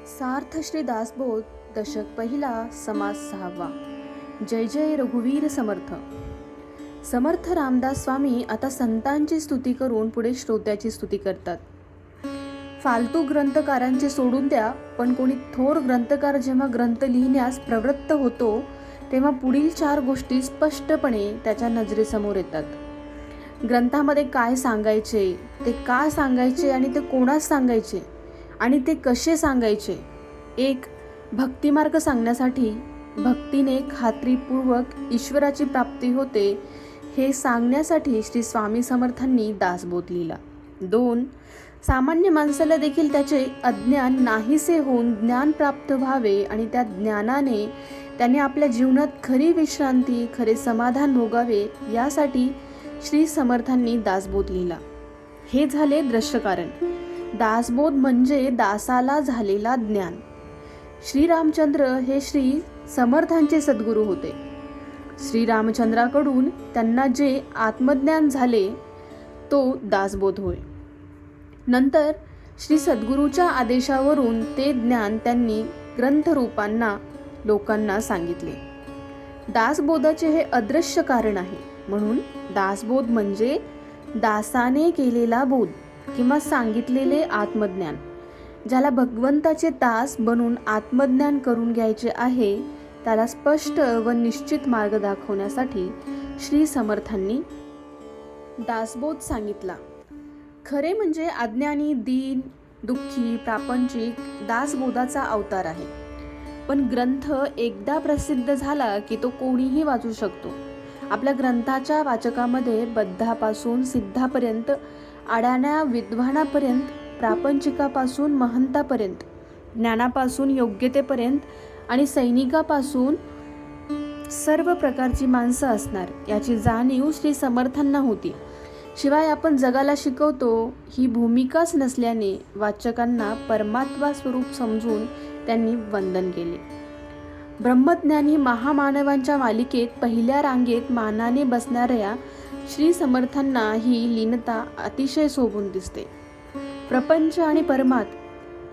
सार्थ श्री दासबोध दशक पहिला समास 6वा. जय जय रघुवीर समर्थ. समर्थ रामदास स्वामी आता संतांची स्तुती करून पुढे श्रोत्याची स्तुती करतात. फालतू ग्रंथकारांचे सोडून द्या, पण कोणी थोर ग्रंथकार जेव्हा ग्रंथ लिहिण्यास प्रवृत्त होतो तेव्हा पुढील 4 गोष्टी स्पष्टपणे त्याच्या नजरेसमोर येतात. ग्रंथामध्ये काय सांगायचे, ते का सांगायचे आणि ते कोणास सांगायचे आणि ते कसे सांगायचे. 1. भक्तिमार्ग सांगण्यासाठी भक्तीने खात्रीपूर्वक ईश्वराची प्राप्ती होते हे सांगण्यासाठी श्री स्वामी समर्थांनी दासबोध लिहिला. 2. सामान्य माणसाला देखील त्याचे अज्ञान नाहीसे होऊन ज्ञान प्राप्त व्हावे आणि त्या ज्ञानाने त्याने आपल्या जीवनात खरी विश्रांती, खरे समाधान भोगावे यासाठी श्री समर्थांनी दासबोध लिहिला. हे झाले दृश्य कारण. दासबोध म्हणजे दासाला झालेला ज्ञान. श्रीरामचंद्र हे श्री समर्थांचे सद्गुरू होते. श्रीरामचंद्राकडून त्यांना जे आत्मज्ञान झाले तो दासबोध होय. नंतर श्री सद्गुरूच्या आदेशावरून ते ज्ञान त्यांनी ग्रंथरूपांना लोकांना सांगितले. दासबोधाचे हे अदृश्य कारण आहे. म्हणून दासबोध म्हणजे दासाने केलेला बोध किंवा सांगितलेले आत्मज्ञान. ज्याला भगवंताचे दास बनून आत्मज्ञान करून घ्यायचे आहे त्याला स्पष्ट व निश्चित मार्ग दाखवण्यासाठी श्री समर्थांनी दासबोध सांगितला. खरे म्हणजे अज्ञानी, दीन, दुःखी, प्रापंचिक दासबोधाचा अवतार आहे. पण ग्रंथ एकदा प्रसिद्ध झाला की तो कोणीही वाचू शकतो. आपल्या ग्रंथाच्या वाचकामध्ये बद्धापासून सिद्धापर्यंत, अडाण्या विद्वानापर्यंत, प्रापंचिकापासून महंतापर्यंत, ज्ञानापासून योग्यतेपर्यंत आणि सैनिकापासून सर्व प्रकारची माणसं असणार याची जाणीव श्री समर्थांना होती. शिवाय आपण जगाला शिकवतो ही भूमिकाच नसल्याने वाचकांना परमात्मा स्वरूप समजून त्यांनी वंदन केले. ब्रह्मज्ञानी महामानवांच्या मालिकेत पहिल्या रांगेत मानाने बसणाऱ्या श्री समर्थांना ही लीनता अतिशय शोभून दिसते. प्रपंच आणि परमात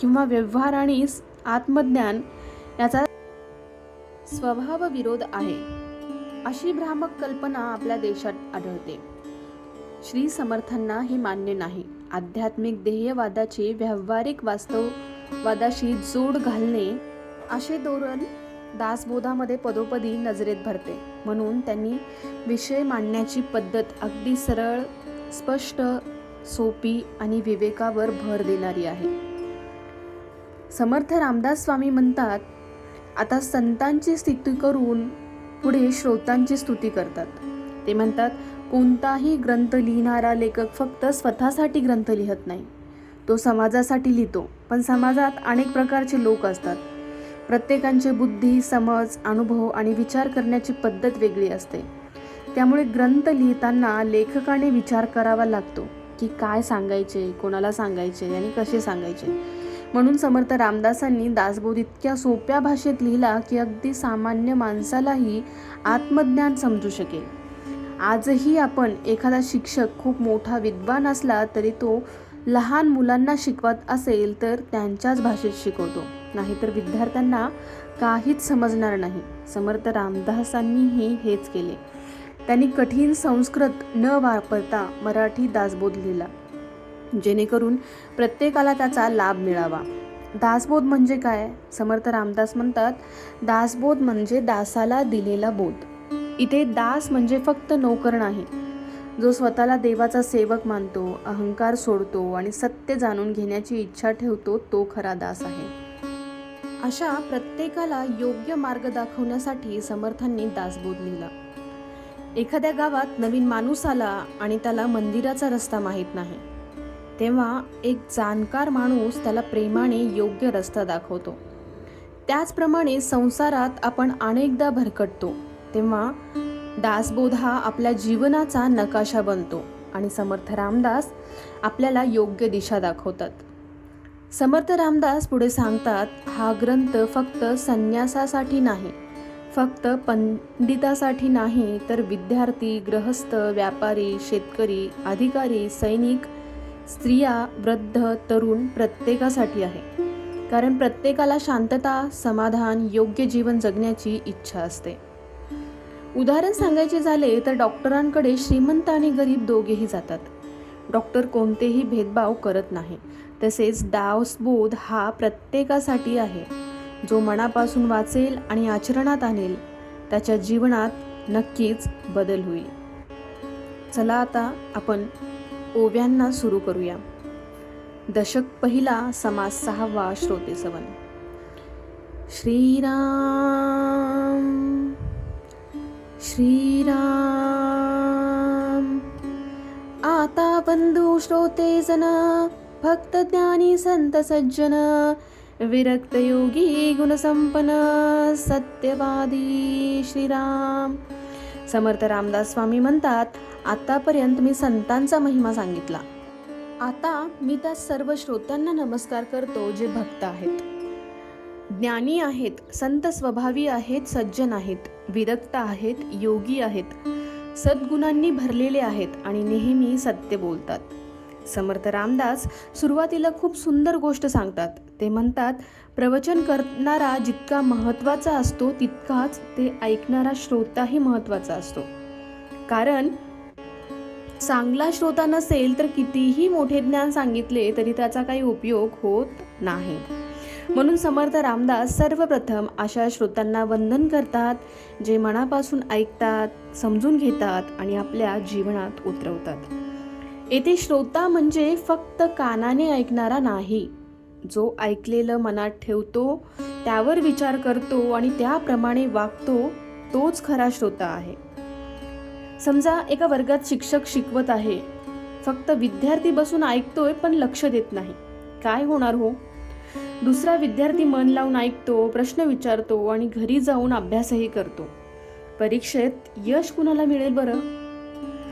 किंवा व्यवहार आणि आत्मज्ञान याचा स्वभाव विरोध आहे अशी भ्रामक कल्पना आपल्या देशात आढळते. श्री समर्थांना हे मान्य नाही. आध्यात्मिक ध्येयवादाची व्यावहारिक वास्तववादाशी जोड घालणे असे धोरण दासबोधामध्ये पदोपदी नजरेत भरते. म्हणून त्यांनी विषय मांडण्याची पद्धत अगदी सरळ, स्पष्ट, सोपी आणि विवेकावर भर देणारी आहे. समर्थ रामदास स्वामी म्हणतात, आता संतांची स्तुती करून पुढे श्रोतांची स्तुती करतात. ते म्हणतात, कोणताही ग्रंथ लिहिणारा लेखक फक्त स्वतःसाठी ग्रंथ लिहत नाही, तो समाजासाठी लिहितो. पण समाजात अनेक प्रकारचे लोक असतात. प्रत्येकांचे बुद्धी, समज, अनुभव आणि विचार करण्याची पद्धत वेगळी असते. त्यामुळे ग्रंथ लिहिताना लेखकाने विचार करावा लागतो की काय सांगायचे, कोणाला सांगायचे आणि कसे सांगायचे. म्हणून समर्थ रामदासांनी दासबोध इतक्या सोप्या भाषेत लिहिला की अगदी सामान्य माणसालाही आत्मज्ञान समजू शकेल. आजही आपण एखादा शिक्षक खूप मोठा विद्वान असला तरी तो लहान मुलांना शिकवत असेल तर त्यांच्याच भाषेत शिकवतो, नाहीतर विद्यार्थ्यांना काहीच समजणार नाही. समर्थ रामदासांनीही हेच केले. त्यांनी कठीण संस्कृत न वापरता मराठी दासबोध लिहिला, जेणेकरून प्रत्येकाला त्याचा लाभ मिळावा. दासबोध म्हणजे काय? समर्थ रामदास म्हणतात, दासबोध म्हणजे दासाला दिलेला बोध. इथे दास म्हणजे फक्त नोकर नाही. जो स्वतःला देवाचा सेवक मानतो, अहंकार सोडतो आणि सत्य जाणून घेण्याची इच्छा ठेवतो तो खरा दास आहे. अशा प्रत्येकाला योग्य मार्ग दाखवण्यासाठी समर्थांनी दासबोध लिहिला. एखाद्या गावात नवीन माणूस आला आणि त्याला मंदिराचा रस्ता माहीत नाही, तेव्हा एक जाणकार माणूस त्याला प्रेमाने योग्य रस्ता दाखवतो. त्याचप्रमाणे संसारात आपण अनेकदा भरकटतो, तेव्हा दासबोध हा आपल्या जीवनाचा नकाशा बनतो आणि समर्थ रामदास आपल्याला योग्य दिशा दाखवतात. समर्थ रामदास पुढे सांगतात, हा ग्रंथ फक्त संन्यासासाठी नाही, फक्त पंडितासाठी नाही, तर विद्यार्थी, गृहस्थ, व्यापारी, शेतकरी, अधिकारी, सैनिक, स्त्रिया, वृद्ध, तरुण प्रत्येकासाठी आहे. कारण प्रत्येकाला शांतता, समाधान, योग्य जीवन जगण्याची इच्छा असते. उदाहरण सांगायचे झाले तर डॉक्टरांकडे श्रीमंत आणि गरीब दोघेही जातात. डॉक्टर कोणतेही भेदभाव करत नाही. तसेच दासबोध हा प्रत्येकासाठी आहे. जो मनापासून वाचेल आणि आचरणात आणेल त्याच्या जीवनात नक्कीच बदल होईल. चला आता आपण ओव्यांना सुरू करूया. दशक पहिला, समास 6वा, श्रोते सवन. श्रीराम श्रीराम. आता बंधू श्रोते जन, भक्त ज्ञानी संत सज्जन, विरक्त योगी गुणसंपन्न, सत्यवादी श्रीराम. समर्थ रामदास स्वामी म्हणतात, आतापर्यंत मी संतांचा महिमा सांगितला. आता मी त्या सर्व श्रोत्यांना नमस्कार करतो जे भक्त आहेत, ज्ञानी आहेत, संत स्वभावी आहेत, सज्जन आहेत, विरक्त आहेत, योगी आहेत, सद्गुणांनी भरलेले आहेत आणि नेहमी सत्य बोलतात. समर्थ रामदास सुरुवातीला खूप सुंदर गोष्ट सांगतात. ते म्हणतात, प्रवचन करणारा जितका महत्त्वाचा असतो तितकाच ते ऐकणारा श्रोताही महत्त्वाचा असतो. कारण चांगला श्रोता नसेल तर कितीही मोठे ज्ञान सांगितले तरी त्याचा काही उपयोग होत नाही. म्हणून समर्थ रामदास सर्वप्रथम अशा श्रोत्यांना वंदन करतात जे मनापासून ऐकतात, समजून घेतात आणि आपल्या जीवनात उतरवतात. येथे श्रोता म्हणजे फक्त कानाने ऐकणारा नाही, जो ऐकलेलं मनात ठेवतो, त्यावर विचार करतो आणि त्याप्रमाणे वागतो, तोच खरा श्रोता आहे. समजा एका वर्गात शिक्षक शिकवत आहे, फक्त विद्यार्थी बसून ऐकतोय पण लक्ष देत नाही, काय होणार हो? दुसरा विद्यार्थी मन लावून ऐकतो, प्रश्न विचारतो आणि घरी जाऊन अभ्यासही करतो. परीक्षेत यश कुणाला मिळेल बरं?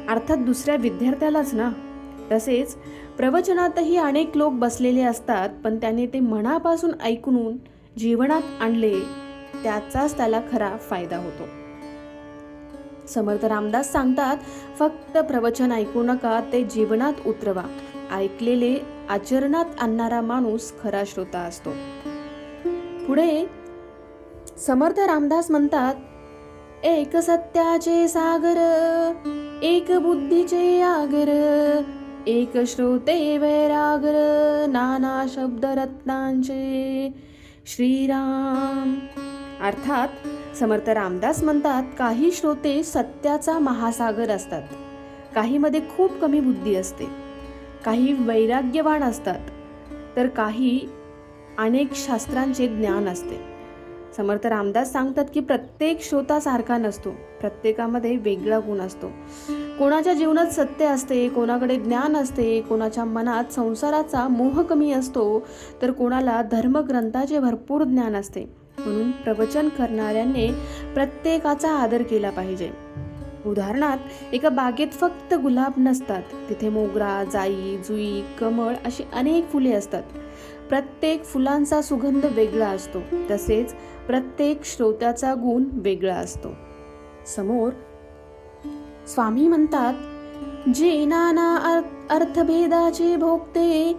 अर्थात दुसऱ्या विद्यार्थ्यालाच ना. तसेच प्रवचनातही अनेक लोक बसलेले असतात, पण त्याने ते मनापासून ऐकून जीवनात आणले, त्याचाच त्याला खरा फायदा होतो. समर्थ रामदास सांगतात, फक्त प्रवचन ऐकू नका, ते जीवनात उतरवा. ऐकलेले आचरणात आणणारा माणूस खरा श्रोता असतो. पुढे समर्थ रामदास म्हणतात, एक सत्याचे सागर, एक बुद्धीचे आगर, एक श्रोते वैरागर, नाना शब्द रत्नांचे श्रीराम. अर्थात समर्थ रामदास म्हणतात, काही श्रोते सत्याचा महासागर असतात, काहीमध्ये खूप कमी बुद्धी असते, काही वैराग्यवान असतात, तर काही अनेक शास्त्रांचे ज्ञान असते. समर्थ रामदास सांगतात की प्रत्येक श्रोता सारखा नसतो, प्रत्येकामध्ये वेगळा गुण असतो. कोणाच्या जीवनात सत्य असते, कोणाकडे ज्ञान असते, कोणाच्या मनात संसाराचा मोह कमी असतो, तर कोणाला धर्मग्रंथाचे भरपूर ज्ञान असते. म्हणून प्रवचन करणाऱ्यांनी प्रत्येकाचा आदर केला पाहिजे. उदाहरणार्थ एका बागेत फक्त गुलाब नसतात, तिथे मोगरा, जाई, जुई, कमळ अशी अनेक फुले असतात. प्रत्येक फुलांचा सुगंध वेगळा असतो, तसेच प्रत्येक श्रोत्याचा गुण वेगळा असतो. समोर स्वामी म्हणतात, जे नाना अर्थभेदाचे भोगते,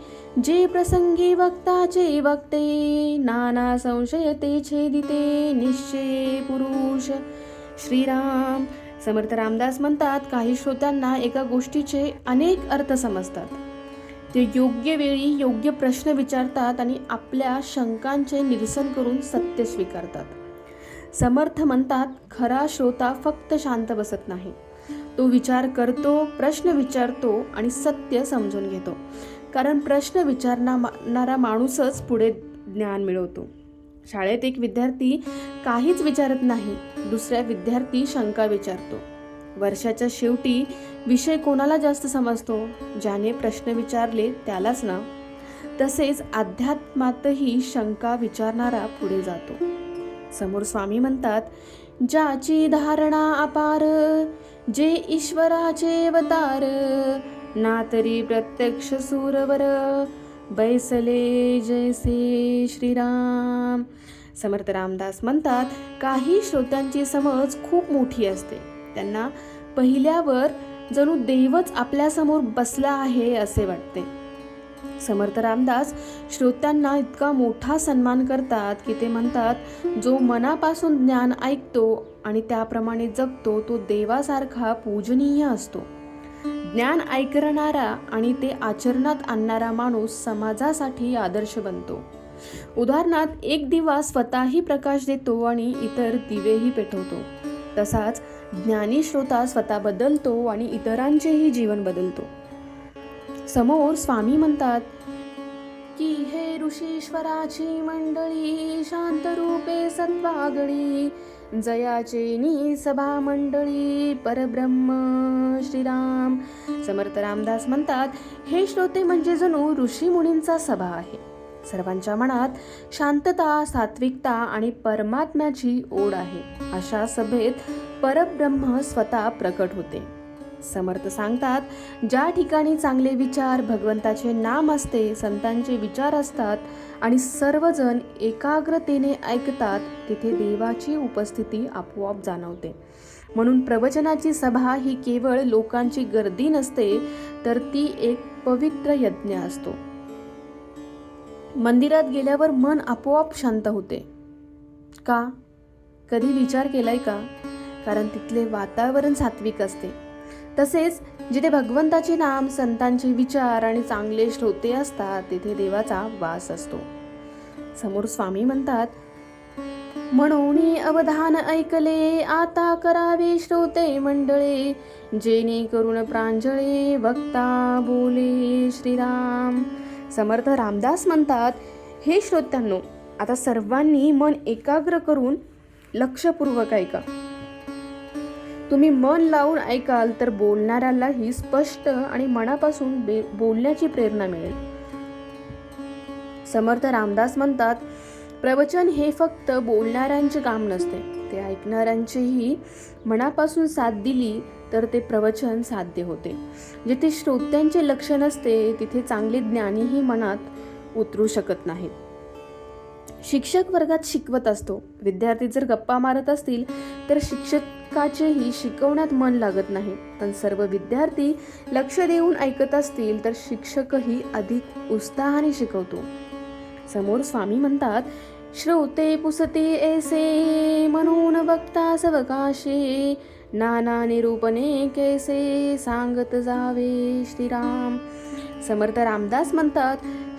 जे प्रसंगी वक्ताचे वक्ते, नाना संशय ते छेदिते, निश्चय पुरुष श्रीराम. समर्थ रामदास म्हणतात, काही श्रोत्यांना एका गोष्टीचे अनेक अर्थ समजतात. ते योग्य वेळी योग्य प्रश्न विचारतात आणि आपल्या शंकांचे निरसन करून सत्य स्वीकारतात. समर्थ म्हणतात, खरा श्रोता फक्त शांत बसत नाही, तो विचार करतो, प्रश्न विचारतो आणि सत्य समजून घेतो. कारण प्रश्न विचारणारा माणूसच पुढे ज्ञान मिळवतो. शाळेत एक विद्यार्थी काहीच विचारत नाही, दुसरा विद्यार्थी शंका विचारतो. वर्षाच्या शेवटी विषय कोणाला जास्त समजतो? ज्याने प्रश्न विचारले त्यालाच ना. तसेच अध्यात्मातही शंका विचारणारा पुढे जातो. समोर स्वामी म्हणतात, ज्याची धारणा अपार, जे ईश्वराचे अवतार, ना तरी प्रत्यक्ष सूरवर, बैसले जैसे श्रीराम. समर्थ रामदास म्हणतात, काही श्रोत्यांची समज खूप मोठी असते. त्यांना पहिल्यावर जणू देवच आपल्यासमोर बसला आहे असे वाटते. समर्थ रामदास श्रोत्यांना इतका मोठा सन्मान करतात की ते म्हणतात, जो मनापासून ज्ञान ऐकतो आणि त्याप्रमाणे जगतो तो देवासारखा पूजनीय असतो. ज्ञान ऐकणारा आणि ते आचरणात आणणारा माणूस समाजासाठी आदर्श बनतो. उदाहरणार्थ, एक दिवा स्वतःही प्रकाश देतो आणि इतर दिवेही पेटवतो. तसाच ज्ञानी श्रोता स्वतः बदलतो आणि इतरांचेही जीवन बदलतो. समोर स्वामी म्हणतात की हे ऋषीश्वराची मंडळी, शांत रूपे सत्वागणी, जयाचेनी सभा मंडळी, परब्रह्म श्रीराम. समर्थ रामदास म्हणतात, हे श्रोते म्हणजे जणू ऋषी मुनींचा सभा आहे. सर्वांच्या मनात शांतता, सात्विकता आणि परमात्म्याची ओढ आहे. अशा सभेत परब्रह्म स्वतः प्रकट होते. समर्थ सांगतात, ज्या ठिकाणी चांगले विचार, भगवंताचे नाम असते, संतांचे विचार असतात आणि सर्वजण एकाग्रतेने ऐकतात, तिथे देवाची उपस्थिती आपोआप जाणवते. म्हणून प्रवचनाची सभा ही केवळ लोकांची गर्दी नसते, तर ती एक पवित्र यज्ञ असतो. मंदिरात गेल्यावर मन आपोआप शांत होते. का? कधी विचार केलाय का? कारण तिथले वातावरण सात्विक असते. तसेच जिथे भगवंताचे नाम, संतांचे विचार आणि चांगले श्रोते असतात, तिथे देवाचा वास असतो. समोर स्वामी म्हणतात, म्हणून अवधान ऐकले, आता करावे श्रोते मंडळे, जेणे करून प्रांजळे, वक्ता बोले श्रीराम. समर्थ रामदास म्हणतात, हे श्रोत्यांनो, आता सर्वांनी मन एकाग्र करून लक्षपूर्वक ऐका. तुम्ही मन लावून ऐकाल तर बोलणाऱ्यालाही स्पष्ट आणि मनापासून बोलण्याची प्रेरणा मिळेल. समर्थ रामदास म्हणतात, प्रवचन हे फक्त बोलणाऱ्यांचे काम नसते, ते ऐकणाऱ्यांचेही मनापासून साथ दिली तर ते प्रवचन साध्य होते. जिथे श्रोत्यांचे लक्ष नसते, तिथे चांगले ज्ञानीही मनात उतरू शकत नाहीत. शिक्षक वर्गात शिकवत असतो, विद्यार्थी जर गप्पा मारत असतील तर शिक्षकाचेही शिकवण्यात मन लागत नाही. पण सर्व विद्यार्थी लक्ष देऊन ऐकत असतील तर शिक्षकही अधिक उत्साहाने शिकवतो. समोर स्वामी म्हणतात, श्रोते पुसते ऐसे, म्हणून वक्ता सवकाशे, नाना निरूपणे कैसे, सांगत जावे श्रीराम. समर्थ रामदास म्हणतात,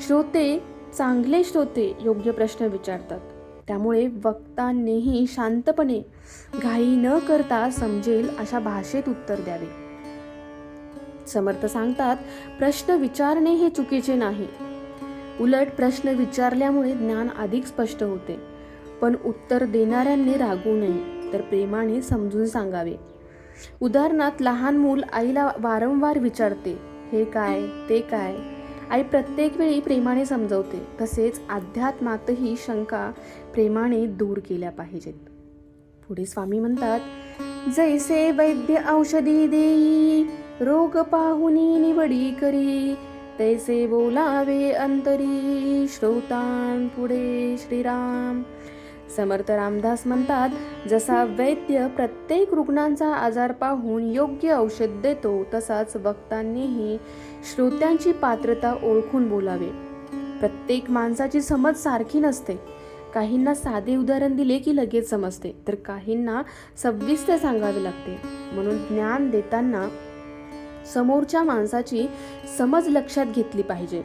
श्रोते, चांगले श्रोते योग्य प्रश्न विचारतात. त्यामुळे वक्तांनीही शांतपणे, घाई न करता समजेल अशा भाषेत उत्तर द्यावे. समर्थ सांगतात, प्रश्न विचारणे हे चुकीचे नाही. उलट प्रश्न विचारल्यामुळे ज्ञान अधिक स्पष्ट होते. पण उत्तर देणाऱ्यांनी रागवू नये, तर प्रेमाने समजून सांगावे. उदाहरणार्थ, लहान मूल आईला वारंवार विचारते, हे काय, ते काय. आई प्रत्येक वेळी प्रेमाने समजवते. तसेच अध्यात्मातही शंका प्रेमाने दूर केल्या पाहिजेत. पुढे स्वामी म्हणतात, जैसे वैद्य औषधी देई, रोग पाहुनी निवडी करी, तैसे बोलावे अंतरी, श्रोतां पुढे श्रीराम. समर्थ रामदास म्हणतात, जसा वैद्य प्रत्येक रुग्णांचा आजार पाहून योग्य औषध देतो, तसाच वक्तांनीही श्रोत्यांची पात्रता ओळखून बोलावे. प्रत्येक माणसाची समज सारखी नसते. काहींना साधे उदाहरण दिले की लगेच समजते, तर काहींना सविस्तर सांगावे लागते. म्हणून ज्ञान देताना समोरच्या माणसाची समज लक्षात घेतली पाहिजे.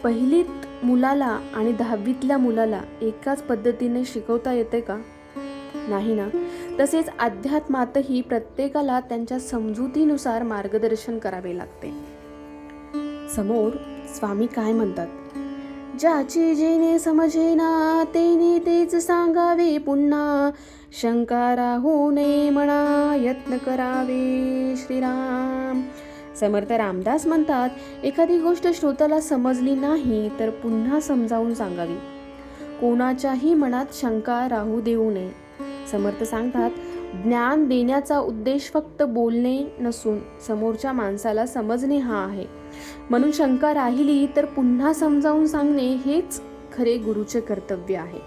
पहिलीत मुलाला आणि 10वीतल्या मुलाला एकाच पद्धतीने शिकवता येते का? नाही ना. तसेच अध्यात्मातही प्रत्येकाला त्यांच्या समजुतीनुसार मार्गदर्शन करावे लागते. समोर स्वामी काय म्हणतात, ज्याची जेणे समजेना, तेने तेच सांगावे पुन्हा, शंका राहू नये म्हणा, यत्न करावे श्रीराम. समर्थ रामदास म्हणतात, एखादी गोष्ट श्रोत्याला समजली नाही तर पुन्हा समजावून सांगावी. कोणाच्याही मनात शंका राहू देऊ नये. समर्थ सांगतात, ज्ञान देण्याचा उद्देश फक्त बोलणे नसून समोरच्या माणसाला समजणे हा आहे. म्हणून शंका राहिली तर पुन्हा समजावून सांगणे हेच खरे गुरुचे कर्तव्य आहे.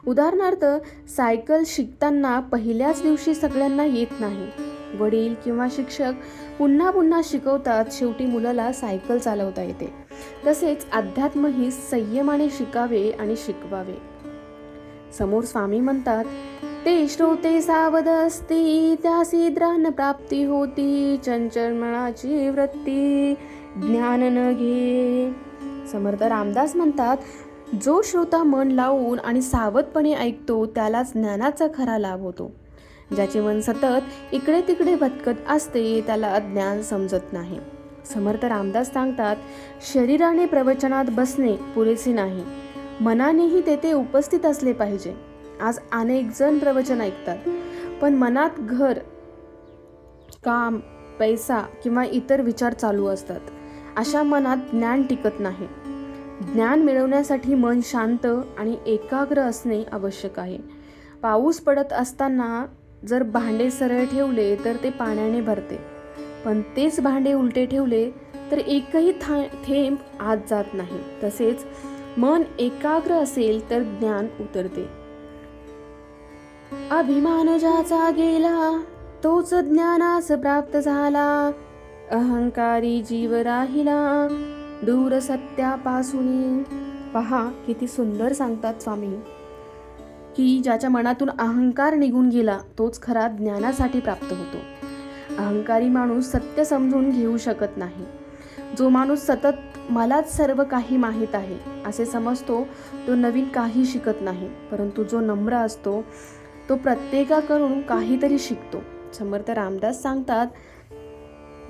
उदाहरणार्थ, सायकल शिकताना पहिल्याच दिवशी सगळ्यांना येत नाही. वडील किंवा शिक्षक पुन्हा पुन्हा शिकवतात, शेवटी मुलाला सायकल चालवता येते. तसेच अध्यात्म ही संयमाने शिकावे आणि शिकवावे. समोर स्वामी म्हणतात, ते श्रोते सावध असती, त्यासी ज्ञान प्राप्ती होती, चंचल मनाची वृत्ती ज्ञान न घे. समर्थ रामदास म्हणतात, जो श्रोता मन लावून आणि सावधपणे ऐकतो त्यालाच ज्ञानाचा खरा लाभ होतो. ज्याचे मन सतत इकडे तिकडे भटकत असते त्याला ज्ञान समजत नाही. समर्थ रामदास सांगतात, शरीराने प्रवचनात बसणे पुरेसे नाही, मनानेही तेथे उपस्थित असले पाहिजे. आज अनेक जण प्रवचन ऐकतात, पण मनात घर, काम, पैसा किंवा इतर विचार चालू असतात. अशा मनात ज्ञान टिकत नाही. ज्ञान मिळवण्यासाठी मन शांत आणि एकाग्र असणे आवश्यक आहे. पाऊस पडत असताना जर भांडे सरळ ठेवले तर ते पाण्याने भरते, पण तेच भांडे उलटे ठेवले तर एकही थेंब आत जात नाही. तसेच मन एकाग्र असेल तर ज्ञान उतरते. अभिमान ज्याचा गेला तोच ज्ञानास प्राप्त झाला, अहंकारी जीव राहिला दूर सत्यापासून. पहा किती सुंदर सांगतात स्वामी की ज्याच्या मनातून अहंकार निघून गेला तोच खरा ज्ञानासाठी प्राप्त होतो. अहंकारी माणूस सत्य समजून घेऊ शकत नाही. जो माणूस सतत मलाच सर्व काही माहीत आहे असे समजतो तो नवीन काही शिकत नाही. परंतु जो नम्र असतो तो प्रत्येकाकडून काहीतरी शिकतो. समर्थ रामदास सांगतात,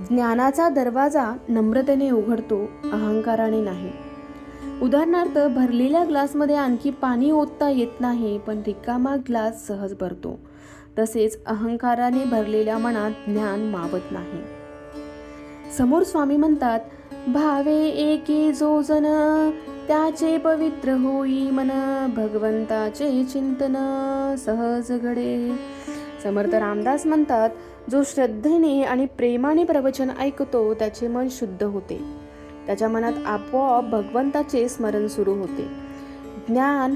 ज्ञानाचा दरवाजा नम्रतेने उघडतो, अहंकाराने नाही. उदाहरणार्थ, भरलेल्या ग्लासमध्ये आणखी पाणी ओतता येत नाही, पण रिकामा ग्लास सहज भरतो. तसेच अहंकाराने भरलेल्या मनात ज्ञान मावत नाही. समोर स्वामी म्हणतात, भावे एके जो जन त्याचे पवित्र होई मन, भगवंताचे चिंतन सहज घडे. समर्थ रामदास म्हणतात, जो श्रद्धेने आणि प्रेमाने प्रवचन ऐकतो त्याचे मन शुद्ध होते. त्याच्या मनात आपोआप भगवंताचे स्मरण सुरू होते. ज्ञान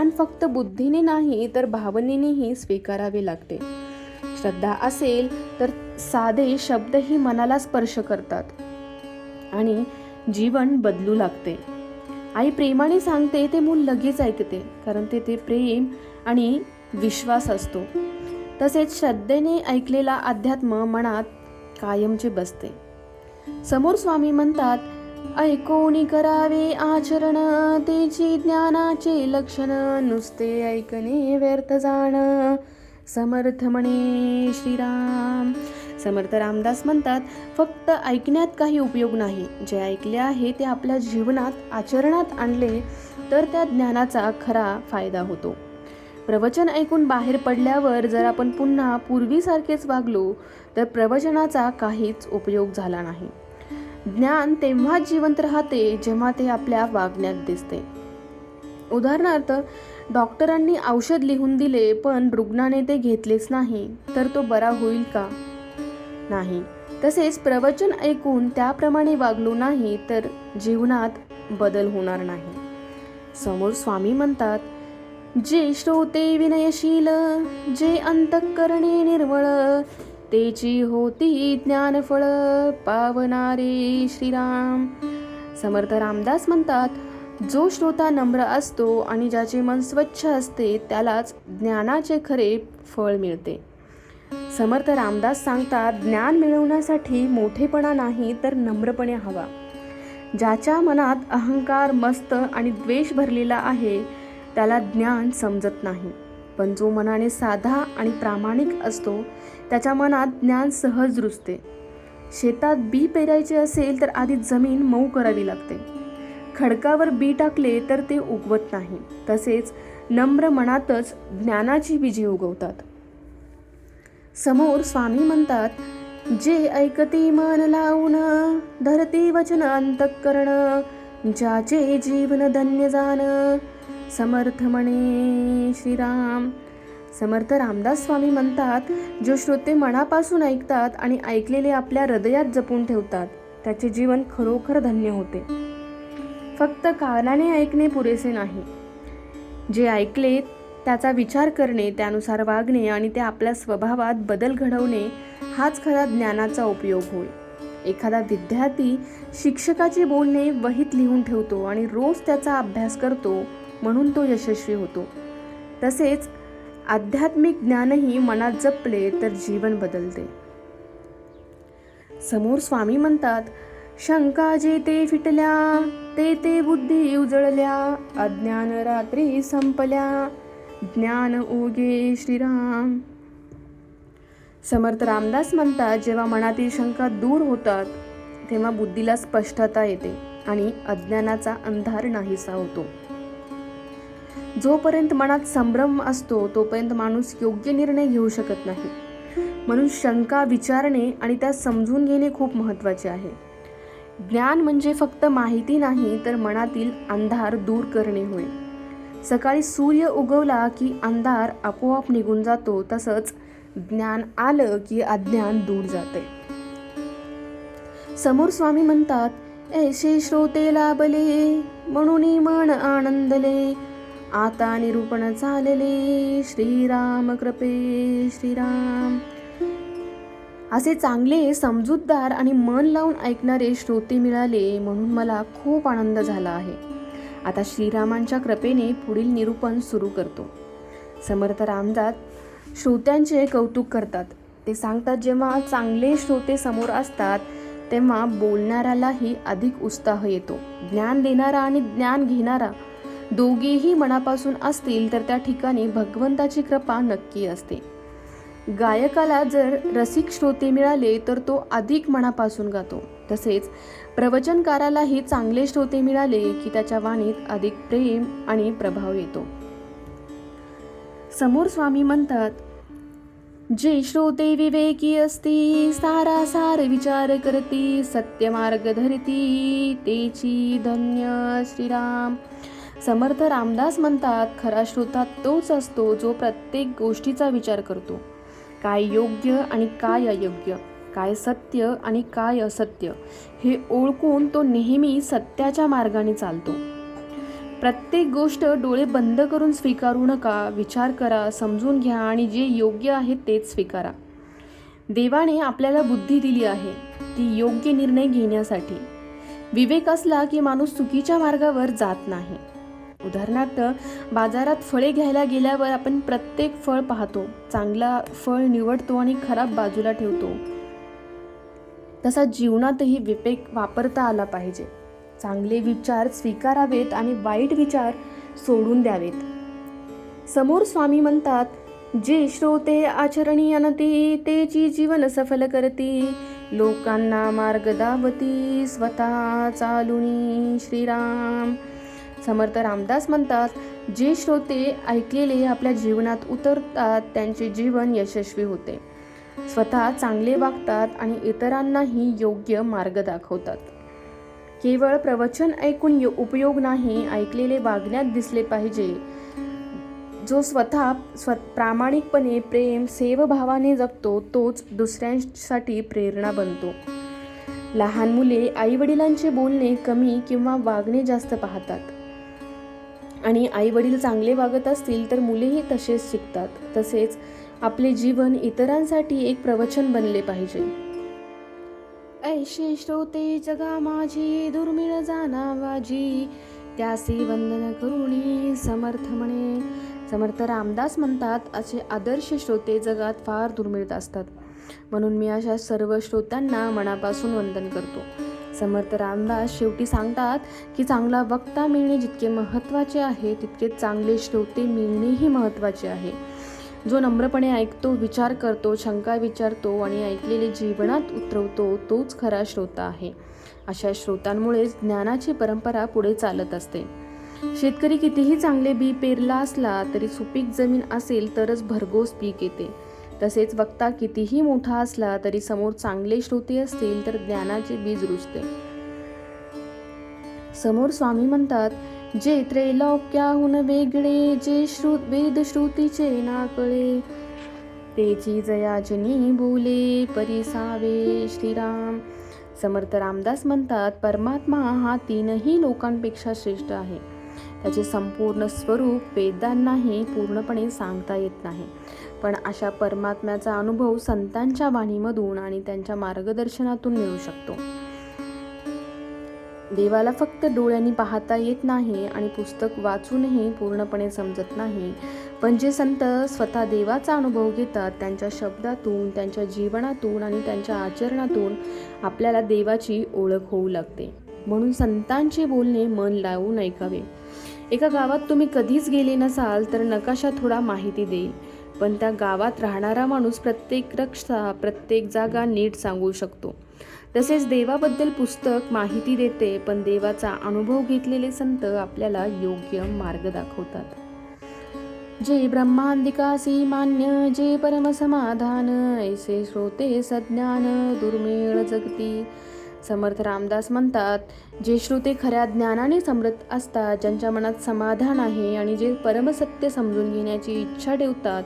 फक्त बुद्धीने नाही तर भावनेनेही स्वीकारावे लागते. श्रद्धा असेल तर साधे शब्दही मनाला स्पर्श करतात आणि जीवन बदलू लागते. आई प्रेमाने सांगते ते मूल लगेच ऐकते, कारण ते प्रेम आणि विश्वास असतो. तसेच श्रद्धेने ऐकलेला अध्यात्म मनात कायमचे बसते. समोर स्वामी म्हणतात, ऐकोनी करावे आचरण, तेची ज्ञानाचे लक्षण, नुसते ऐकणे व्यर्थ जाण, समर्थ म्हणे श्रीराम. समर्थ रामदास म्हणतात, फक्त ऐकण्यात काही उपयोग नाही. जे ऐकले आहे ते आपल्या जीवनात आचरणात आणले तर त्या ज्ञानाचा खरा फायदा होतो. प्रवचन ऐकून बाहेर पडल्यावर जर आपण पुन्हा पूर्वीसारखेच वागलो तर प्रवचनाचा काहीच उपयोग झाला नाही. ज्ञान तेव्हाच जिवंत राहते जेव्हा ते आपल्या वागण्यात दिसते. उदाहरणार्थ, डॉक्टरांनी औषध लिहून दिले पण रुग्णाने ते घेतलेच नाही तर तो बरा होईल का? नाही. तसेच प्रवचन ऐकून त्याप्रमाणे वागलो नाही तर जीवनात बदल होणार नाही. समोर स्वामी म्हणतात, जे श्रोते विनयशील, जे अंतःकरणे निर्मळ, तेची होती ज्ञानफळ, पावनारे श्रीराम. समर्थ रामदास म्हणतात, जो श्रोता नम्र असतो आणि ज्याचे मन स्वच्छ असते त्यालाच ज्ञानाचे खरे फळ मिळते. समर्थ रामदास सांगतात, ज्ञान मिळवण्यासाठी मोठेपणा नाही तर नम्रपणे हवा. ज्याच्या मनात अहंकार, मस्त आणि द्वेष भरलेला आहे त्याला ज्ञान समजत नाही. पण जो मनाने साधा आणि प्रामाणिक असतो त्याच्या मनात ज्ञान सहज रुजते. शेतात बी पेरायचे असेल तर आधी जमीन मऊ करावी लागते. खडकावर बी टाकले तर ते उगवत नाही. तसेच नम्र मनातच ज्ञानाची बीजे उगवतात. समोर स्वामी म्हणतात, जे ऐकती मन लावून, धरती वचन अंतःकरण, ज्याचे जीवन धन्य जाण, समर्थ म्हणे श्रीराम. समर्थ रामदास स्वामी म्हणतात, जो श्रोते मनापासून ऐकतात आणि ऐकलेले आपल्या हृदयात जपून ठेवतात त्याचे जीवन खरोखर धन्य होते. फक्त कानाने ऐकणे पुरेसे नाही. जे ऐकले त्याचा विचार करणे, त्यानुसार वागणे आणि ते आपल्या स्वभावात बदल घडवणे हाच खरा ज्ञानाचा उपयोग होय. एखादा विद्यार्थी शिक्षकाचे बोलणे वहीत लिहून ठेवतो आणि रोज त्याचा अभ्यास करतो, म्हणून तो यशस्वी होतो. तसेच आध्यात्मिक ज्ञानही मनात जपले तर जीवन बदलते. समोर स्वामी म्हणतात, शंका जेते फिटल्या, ते बुद्धी उजळल्या, अज्ञान रात्री संपल्या, ज्ञान उगे श्रीराम. समर्थ रामदास म्हणतात, जेव्हा मनातील शंका दूर होतात तेव्हा बुद्धीला स्पष्टता येते आणि अज्ञानाचा अंधार नाहीसा होतो. जोपर्यंत मनात संभ्रम असतो तोपर्यंत माणूस योग्य निर्णय घेऊ शकत नाही. म्हणून शंका विचारणे आणि त्या समजून घेणे खूप महत्त्वाचे आहे. ज्ञान म्हणजे फक्त माहिती नाही, तर मनातील अंधार दूर करणे होय. सकाळी सूर्य उगवला की अंधार आपोआप निघून जातो, तसंच ज्ञान आलं की अज्ञान दूर जाते. समोर स्वामी म्हणतात, ऐसे श्रोते लाभले, म्हणून मन आनंदले, आता निरूपण चालले, श्रीराम कृपे श्रीराम. असे चांगले समजूतदार आणि मन लावून ऐकणारे श्रोते मिळाले, म्हणून मला खूप आनंद झाला आहे. आता श्रीरामांच्या कृपेने पुढील निरूपण सुरू करतो. समर्थ रामदास श्रोत्यांचे कौतुक करतात. ते सांगतात, जेव्हा चांगले श्रोते समोर असतात तेव्हा बोलणाऱ्यालाही अधिक उत्साह येतो. ज्ञान देणारा आणि ज्ञान घेणारा दोघेही मनापासून असतील तर त्या ठिकाणी भगवंताची कृपा नक्की असते. गायकाला जर रसिक श्रोते मिळाले तर तो अधिक मनापासून गातो. तसेच प्रवचनकारालाही चांगले श्रोते मिळाले की त्याच्या वाणीत अधिक प्रेम आणि प्रभाव येतो. समोर स्वामी म्हणतात, जे श्रोते विवेकी असती, सारासार विचार करती, सत्य मार्ग धरती, तेची धन्य श्रीराम. समर्थ रामदास म्हणतात, खरा श्रोता तोच असतो जो प्रत्येक गोष्टीचा विचार करतो. काय योग्य आणि काय अयोग्य, काय सत्य आणि काय असत्य हे ओळखून तो नेहमी सत्याच्या मार्गाने चालतो. प्रत्येक गोष्ट डोळे बंद करून स्वीकारू नका. विचार करा, समजून घ्या आणि जे योग्य आहे तेच स्वीकारा. देवाने आपल्याला बुद्धी दिली आहे, ती योग्य निर्णय घेण्यासाठी. विवेक असला की माणूस चुकीच्या मार्गावर जात नाही. उदाहरणार्थ, बाजारात फळे घ्यायला गेल्यावर आपण प्रत्येक फळ पाहतो, चांगला फळ निवडतो आणि खराब बाजूला ठेवतो. तसा जीवनातही विवेक वापरता आला पाहिजे. चांगले विचार स्वीकारावेत आणि वाईट विचार सोडून द्यावेत. समोर स्वामी म्हणतात, जे श्रोते आचरणी आणती, तेची जीवन सफल करती, लोकांना मार्ग दावती, स्वतः चालुनी श्रीराम. समर्थ रामदास म्हणतात, जे श्रोते ऐकलेले आपल्या जीवनात उतरतात त्यांचे जीवन यशस्वी होते, स्वतः चांगले वागतात आणि इतरांनाही योग्य मार्ग दाखवतात. केवळ प्रवचन ऐकून उपयोग नाही, ऐकलेले वागण्यात दिसले पाहिजे. जो स्वतः प्रामाणिकपणे प्रेम सेवाभावाने जगतो तोच दुसऱ्यांसाठी प्रेरणा बनतो. लहान मुले आई वडिलांचे बोलणे कमी किंवा वागणे जास्त पाहतात आणि आई वडील चांगले वागत असतील तर मुलेही तसेच शिकतात. तसेच आपले जीवन इतरांसाठी एक प्रवचन बनले पाहिजे. ऐशे श्रोते जगा माझी, दुर्मिळ जाना वाजी, त्यासी वंदन करुणी समर्थ म्हणे. समर्थ रामदास म्हणतात, असे आदर्श श्रोते जगात फार दुर्मिळ असतात, म्हणून मी अशा सर्व श्रोत्यांना मनापासून वंदन करतो. समर्थ रामदास शेवटी सांगतात की चांगला वक्ता मिळणे जितके महत्त्वाचे आहे तितके चांगले श्रोते मिळणेही महत्त्वाचे आहे. जो नम्रपणे ऐकतो, विचार करतो, शंका विचारतो आणि ऐकलेले जीवनात उतरवतो तोच खरा श्रोता आहे. अशा श्रोतांमुळेच ज्ञानाची परंपरा पुढे चालत असते. शेतकरी कितीही चांगले बी पेरला असला तरी सुपीक जमीन असेल तरच भरघोस पीक येते. तसेच वक्ता कितीही मोठा असला तरी समोर चांगले श्रोते असतील तर ज्ञानाचे बीज रुजते. समोर स्वामी म्हणतात, जे त्रैलोक्याहून वेगळे, जे वेद श्रुतीचे ना कळे, तेची जयाजनी बोले, परिसावे श्रीराम. समर्थ रामदास म्हणतात, परमात्मा हा तीनही लोकांपेक्षा श्रेष्ठ आहे. त्याचे संपूर्ण स्वरूप वेदांनाही पूर्णपणे सांगता येत नाही. पण अशा परमात्म्याचा अनुभव संतांच्या वाणीमधून आणि त्यांच्या मार्गदर्शनातून मिळू शकतो. देवाला फक्त डोळ्यांनी पाहता येत नाही आणि पुस्तक वाचूनही पूर्णपणे समजत नाही. पण जे संत स्वतः देवाचा अनुभव घेतात, त्यांच्या शब्दातून, त्यांच्या जीवनातून आणि त्यांच्या आचरणातून आपल्याला देवाची ओळख होऊ लागते. म्हणून संतांचे बोलणे मन लावून ऐकावे. एका गावात तुम्ही कधीच गेले नसाल तर नकाशा थोडा माहिती देईल, पण त्या गावात राहणारा माणूस प्रत्येक रस्ता, प्रत्येक जागा नीट सांगू शकतो. तसेच देवाबद्दल पुस्तक माहिती देते, पण देवाचा अनुभव घेतलेले संत आपल्याला योग्य मार्ग दाखवतात. जे ब्रह्मांदिकासी मान्य, जे परमसमाधान, ऐसे श्रोते सज्ञान दुर्मिळ जगती. समर्थ रामदास म्हणतात, जे श्रोते खऱ्या ज्ञानाने समृद्ध असतात, ज्यांच्या मनात समाधान आहे आणि जे परमसत्य समजून घेण्याची इच्छा ठेवतात,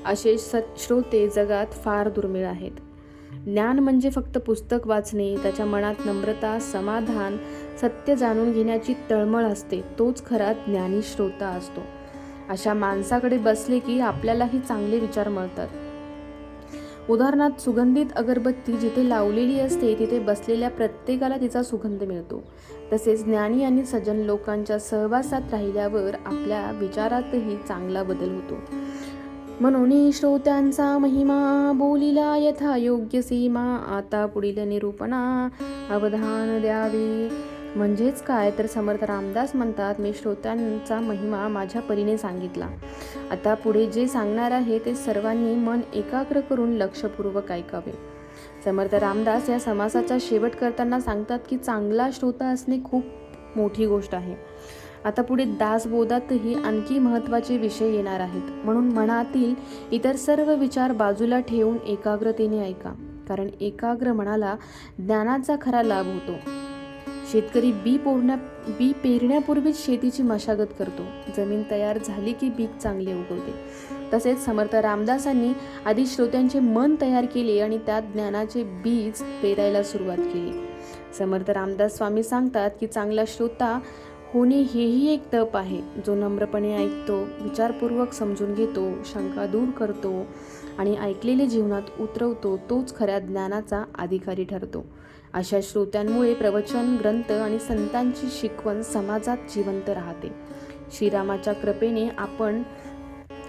असे श्रोते जगात फार दुर्मिळ आहेत. ज्ञान म्हणजे फक्त पुस्तक वाचणे, त्याच्या मनात नम्रता, समाधान, सत्य जाणून घेण्याची तळमळ असते, तोच खरा ज्ञानी श्रोता असतो. अशा माणसाकडे बसले की आपल्यालाही चांगले विचार मिळतात. उदाहरणार्थ, सुगंधित अगरबत्ती जिथे लावलेली असते तिथे बसलेल्या प्रत्येकाला तिचा सुगंध मिळतो. तसेच ज्ञानी आणि सज्जन लोकांच्या सहवासात राहिल्यावर आपल्या विचारातही चांगला बदल होतो. म्हणून श्रोत्यांचा महिमा बोलिला यथा योग्य सीमा, आता पुढील निरूपणा अवधान द्यावे. म्हणजेच काय तर समर्थ रामदास म्हणतात, मी श्रोत्यांचा महिमा माझ्या परीने सांगितला. आता पुढे जे सांगणार आहे ते सर्वांनी मन एकाग्र करून लक्षपूर्वक ऐकावे. समर्थ रामदास या समासाचा शेवट करताना सांगतात की चांगला श्रोता असणे खूप मोठी गोष्ट आहे. आता पुढे दासबोधातही आणखी महत्त्वाचे विषय येणार आहेत. म्हणून मनातील इतर सर्व विचार बाजूला ठेवून एकाग्रतेने ऐका, कारण एकाग्र मनाला ज्ञानाचा खरा लाभ होतो. शेतकरी बी पेरण्यापूर्वीच शेतीची मशागत करतो. जमीन तयार झाली की पीक चांगले उगवते. तसेच समर्थ रामदासांनी आधी श्रोत्यांचे मन तयार केले आणि त्यात ज्ञानाचे बीज पेरायला सुरुवात केली. समर्थ रामदास स्वामी सांगतात की चांगला श्रोता होणे हेही एक तप आहे. जो नम्रपणे ऐकतो, विचारपूर्वक समजून घेतो, शंका दूर करतो आणि ऐकलेले जीवनात उतरवतो, तोच खऱ्या ज्ञानाचा अधिकारी ठरतो. अशा श्रोत्यांमुळे प्रवचन, ग्रंथ आणि संतांची शिकवण समाजात जिवंत राहते. श्रीरामाच्या कृपेने आपण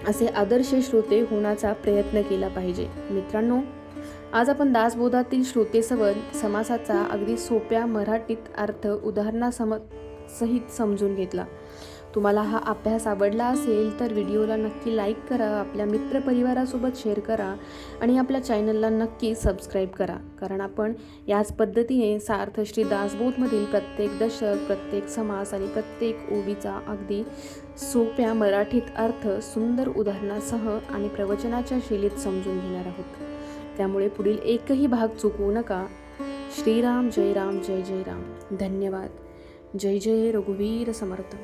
असे आदर्श श्रोते होण्याचा प्रयत्न केला पाहिजे. मित्रांनो, आज आपण दासबोधातील श्रोते समासाचा अगदी सोप्या मराठीत अर्थ उदाहरणासहित समजून घेतला. तुम्हाला हा अभ्यास आवडला असेल तर व्हिडिओला नक्की लाईक करा, आपल्या मित्रपरिवारासोबत शेअर करा आणि आपल्या चॅनलला नक्की सबस्क्राईब करा. कारण आपण याच पद्धतीने सार्थ श्री दासबोधमधील प्रत्येक दशक, प्रत्येक समास आणि प्रत्येक ओवीचा अगदी सोप्या मराठीत अर्थ सुंदर उदाहरणासह आणि प्रवचनाच्या शैलीत समजून घेणार आहोत. त्यामुळे पुढील एकही भाग चुकवू नका. श्रीराम जय राम जय जय राम. धन्यवाद. जय जय रघुवीर समर्थ.